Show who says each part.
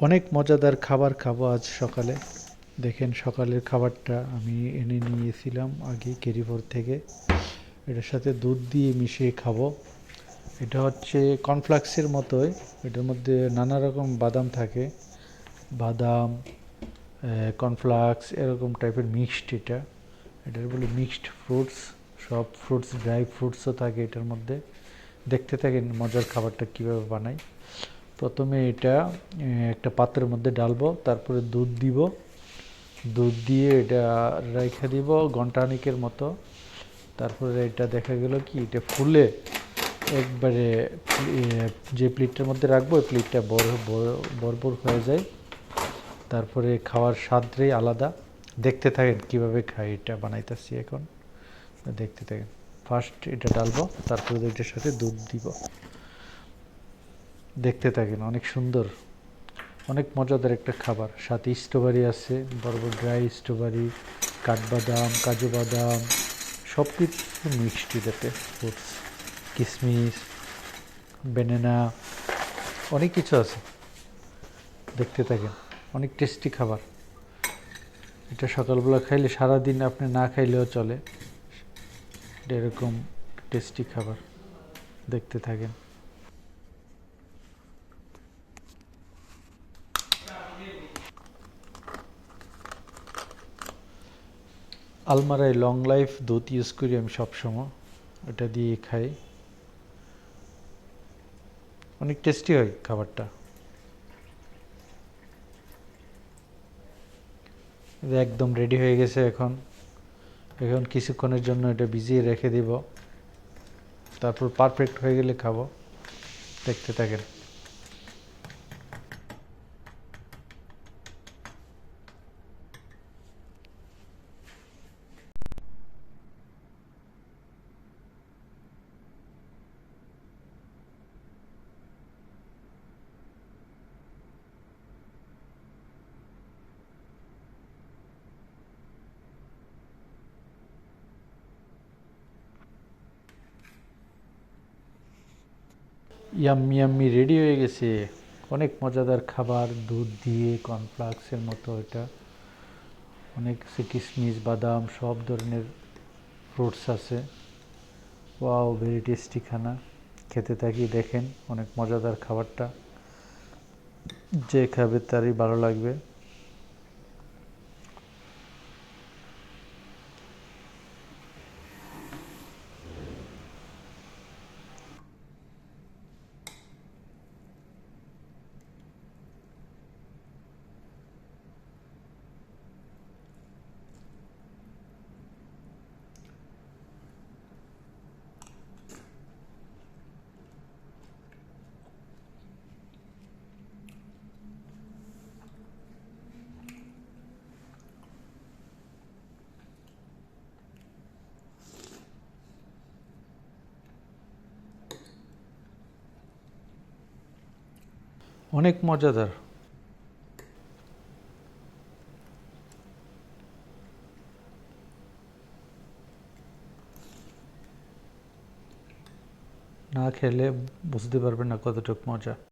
Speaker 1: অনেক মজাদার খাবার খাবো আজ সকালে। দেখেন সকালের খাবারটা আমি এনে নিয়েছিলাম আগে কেরিপুর থেকে। এটার সাথে দুধ দিয়ে মিশিয়ে খাবো। এটা হচ্ছে কর্নফ্লেক্সের মতোই। এটার মধ্যে নানা রকম বাদাম থাকে, বাদাম, কর্নফ্লেক্স এরকম টাইপের মিক্সড এটা। এটার বলে মিক্সড ফ্রুটস। সব ফ্রুটস, ড্রাই ফ্রুটসও থাকে এটার মধ্যে। দেখতে থাকেন মজার খাবারটা কীভাবে বানাই। প্রথমে এটা একটা পাত্রের মধ্যে ডালবো, তারপরে দুধ দিব। দুধ দিয়ে এটা রেখে দিব ঘন্টাখানেকের মতো। তারপরে এটা দেখা গেল কি এটা ফুলে একবারে যে প্লেটটার মধ্যে রাখবো ওই প্লেটটা বড় হয়ে যায়। তারপরে খাওয়ার স্বাদটাই আলাদা। দেখতে থাকেন কিভাবে খাই, এটা বানাইতেছি এখন, দেখতে থাকেন। ফার্স্ট এটা ডালবো, তারপরে এটার সাথে দুধ দিব। দেখতে থাকেন, অনেক সুন্দর, অনেক মজাদার একটা খাবার। সাথে স্ট্রবেরি আছে, বড় বড় ড্রাই স্ট্রবেরি, কাঠবাদাম, কাজু বাদাম, সব কিছু মিক্সড এটাতে, ফ্রুটস, কিশমিশ, ব্যানানা, অনেক কিছু আছে। দেখতে থাকেন, অনেক টেস্টি খাবার। এটা সকালবেলা খাইলে সারাদিন আপনি না খাইলেও চলে। এটা এরকম টেস্টি খাবার। দেখতে থাকেন। আলমারায় লং লাইফ দুধ ইউজ করি আমি সবসময়, এটা দিয়ে খাই। অনেক টেস্টি হয় খাবারটা। এটা একদম রেডি হয়ে গেছে। এখন এখন কিছুক্ষণের জন্য এটা ভিজিয়ে রেখে দিব, তারপর পারফেক্ট হয়ে গেলে খাবো। দেখতে থাকেন। ইয়াম্মি ইয়াম্মি রেডি হয়ে গেছে। অনেক মজাদার খাবার, দুধ দিয়ে কর্নফ্লেক্সের মতো এটা। অনেক কিশমিশ, বাদাম, সব ধরনের ফ্রুটস আছে। ওয়াও, ভেরি টেস্টি খানা। খেতে থাকি, দেখেন অনেক মজাদার খাবারটা। যে খাবে তারই ভালো লাগবে। অনেক মজাদার। না খেলে বুঝতে পারবেন না কতটুকু মজা।